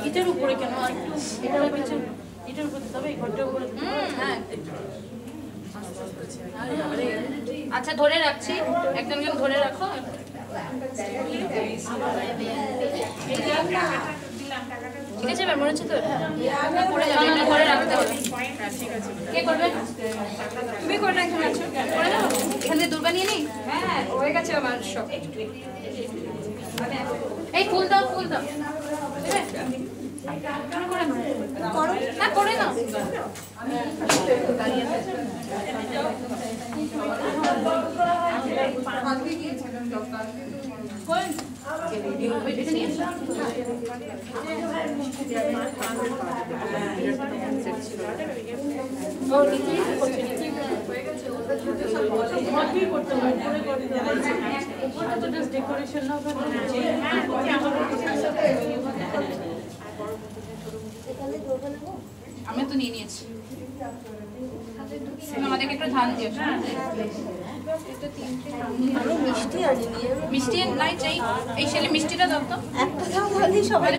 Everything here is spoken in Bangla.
এটার উপরে কেন এটার উপরে তবে ঘরটার উপরে হ্যাঁ আচ্ছা ধরে রাখছি একজনকে ধরে রাখো ঠিক আছে মনে হচ্ছে তো করে যাবে এটা ধরে রাখতে হবে কে করবে তুমি করে রাখতে আছো করে দাও এখান থেকে দুর্বা নিয়ে নি হ্যাঁ হয়ে গেছে আমার সব এই ফুল দাও করো না করে না আমি তো নিয়ে নিয়েছি আমাদেরকে একটু ধান দিও মিষ্টি নাই চাই এই ছেলে মিষ্টিটা দাও তো একটা